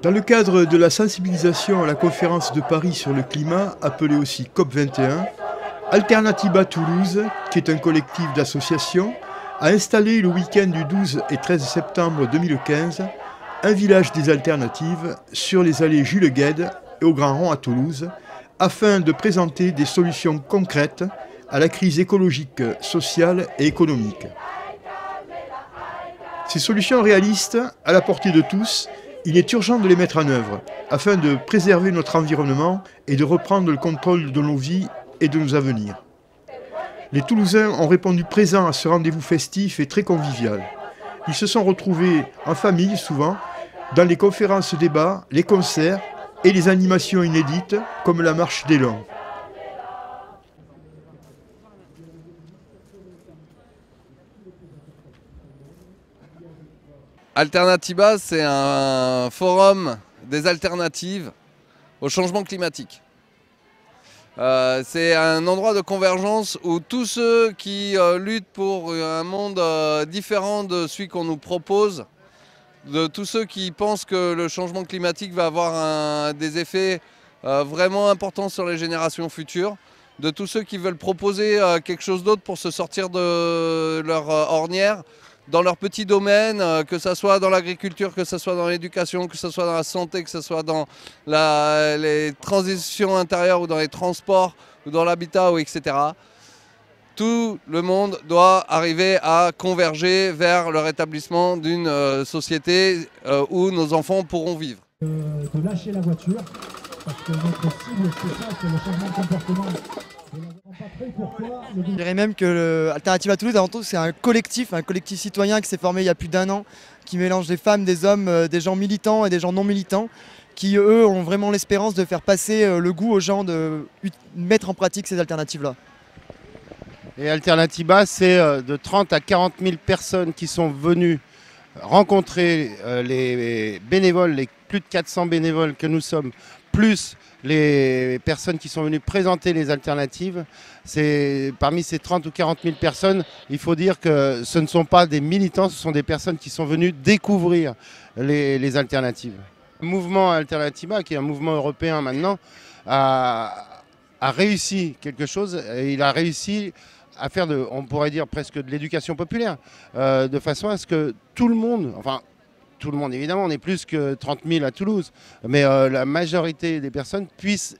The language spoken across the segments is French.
Dans le cadre de la sensibilisation à la conférence de Paris sur le climat, appelée aussi COP21, Alternativa Toulouse, qui est un collectif d'associations, a installé le week-end du 12 et 13 septembre 2015 un village des alternatives sur les allées Jules Guesde et au Grand Rond à Toulouse, afin de présenter des solutions concrètes à la crise écologique, sociale et économique. Ces solutions réalistes, à la portée de tous, il est urgent de les mettre en œuvre, afin de préserver notre environnement et de reprendre le contrôle de nos vies et de nos avenirs. Les Toulousains ont répondu présents à ce rendez-vous festif et très convivial. Ils se sont retrouvés en famille souvent, dans les conférences-débats, les concerts et les animations inédites comme la marche d'élan. Alternativa, c'est un forum des alternatives au changement climatique. C'est un endroit de convergence où tous ceux qui luttent pour un monde différent de celui qu'on nous propose, de tous ceux qui pensent que le changement climatique va avoir des effets vraiment importants sur les générations futures, de tous ceux qui veulent proposer quelque chose d'autre pour se sortir de leur ornière, dans leur petit domaine, que ce soit dans l'agriculture, que ce soit dans l'éducation, que ce soit dans la santé, que ce soit dans les transitions intérieures ou dans les transports ou dans l'habitat, etc. Tout le monde doit arriver à converger vers le rétablissement d'une société où nos enfants pourront vivre. De lâcher la voiture, parce que notre cible, c'est ça, c'est le changement de comportement. Je dirais même que Alternativa Toulouse, avant tout, c'est un collectif citoyen qui s'est formé il y a plus d'1 an, qui mélange des femmes, des hommes, des gens militants et des gens non militants, qui eux ont vraiment l'espérance de faire passer le goût aux gens de mettre en pratique ces alternatives-là. Et Alternativa, c'est de 30 à 40 000 personnes qui sont venues rencontrer les bénévoles, les plus de 400 bénévoles que nous sommes, plus les personnes qui sont venues présenter les alternatives. Parmi ces 30 ou 40 000 personnes, il faut dire que ce ne sont pas des militants, ce sont des personnes qui sont venues découvrir les alternatives. Le mouvement Alternativa, qui est un mouvement européen maintenant, a réussi quelque chose. Et il a réussi à faire, on pourrait dire presque de l'éducation populaire, de façon à ce que tout le monde, enfin tout le monde évidemment, on est plus que 30 000 à Toulouse, mais la majorité des personnes puissent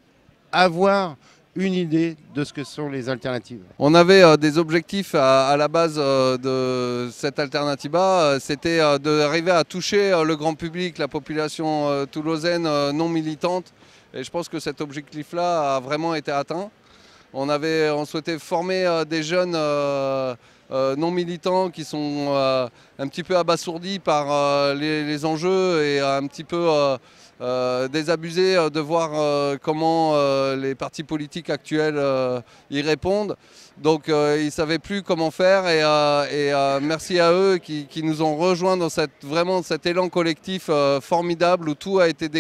avoir une idée de ce que sont les alternatives. On avait des objectifs à la base de cette Alternativa, c'était d'arriver à toucher le grand public, la population toulousaine non militante, et je pense que cet objectif-là a vraiment été atteint. On souhaitait former des jeunes non militants qui sont un petit peu abasourdis par les enjeux et un petit peu désabusés de voir comment les partis politiques actuels y répondent. Donc ils ne savaient plus comment faire et merci à eux qui nous ont rejoints dans vraiment cet élan collectif formidable où tout a été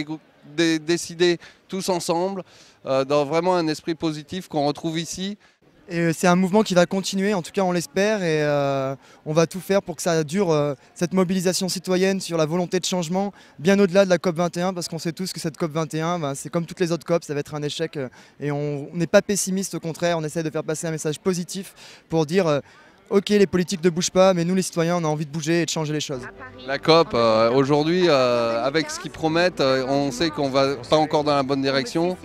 décidé tous ensemble, dans vraiment un esprit positif qu'on retrouve ici. Et c'est un mouvement qui va continuer, en tout cas on l'espère, et on va tout faire pour que ça dure, cette mobilisation citoyenne sur la volonté de changement, bien au-delà de la COP21, parce qu'on sait tous que cette COP21, c'est comme toutes les autres COP, ça va être un échec, et on n'est pas pessimiste, au contraire, on essaie de faire passer un message positif pour dire ok, les politiques ne bougent pas, mais nous les citoyens, on a envie de bouger et de changer les choses. La COP, aujourd'hui, avec ce qu'ils promettent, on sait qu'on ne va pas encore dans la bonne direction.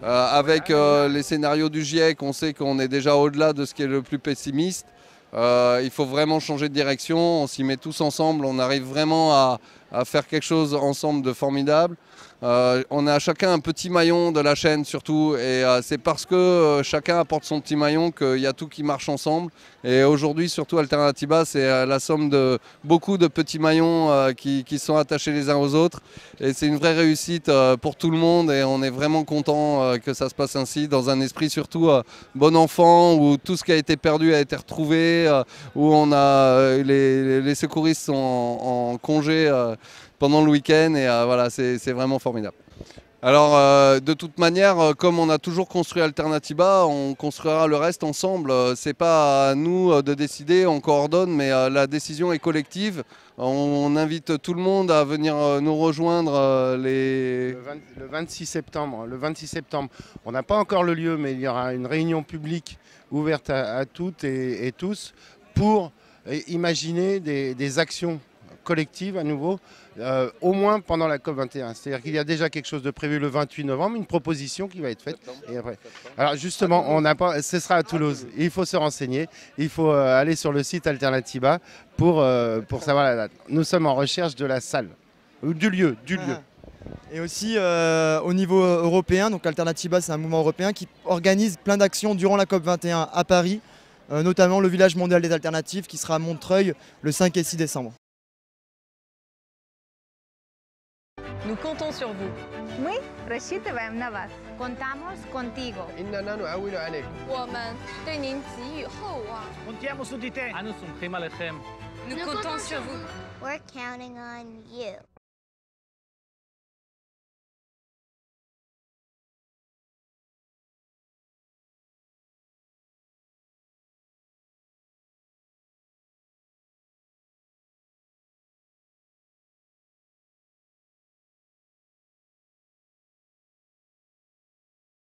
Avec les scénarios du GIEC, on sait qu'on est déjà au-delà de ce qui est le plus pessimiste. Il faut vraiment changer de direction, on s'y met tous ensemble, on arrive vraiment à faire quelque chose ensemble de formidable. On a chacun un petit maillon de la chaîne surtout, et c'est parce que chacun apporte son petit maillon qu'il y a tout qui marche ensemble. Et aujourd'hui, surtout Alternativa, c'est la somme de beaucoup de petits maillons qui sont attachés les uns aux autres. Et c'est une vraie réussite pour tout le monde, et on est vraiment content que ça se passe ainsi, dans un esprit surtout bon enfant, où tout ce qui a été perdu a été retrouvé, où on a les secouristes sont en congé pendant le week-end, et voilà, c'est vraiment formidable. Alors de toute manière, comme on a toujours construit Alternatiba, on construira le reste ensemble. C'est pas à nous de décider, on coordonne, mais la décision est collective. On invite tout le monde à venir nous rejoindre Le 26 septembre. Le 26 septembre, on n'a pas encore le lieu, mais il y aura une réunion publique ouverte à toutes et tous pour imaginer des actions collectives à nouveau, au moins pendant la COP21. C'est-à-dire qu'il y a déjà quelque chose de prévu le 28 novembre, une proposition qui va être faite. Et après. Alors justement, ce sera à Toulouse. Il faut se renseigner, il faut aller sur le site Alternatiba pour savoir la date. Nous sommes en recherche de la salle, ou du lieu. Et aussi au niveau européen, donc Alternatiba c'est un mouvement européen qui organise plein d'actions durant la COP21 à Paris, notamment le village mondial des alternatives qui sera à Montreuil le 5 et 6 décembre. Nous comptons sur vous. Мы рассчитываем на вас. Contamos contigo. إننا نعول عليكم. 我们对您寄予厚望。 Contiamo su di te. Nous comptons sur vous. We're counting on you.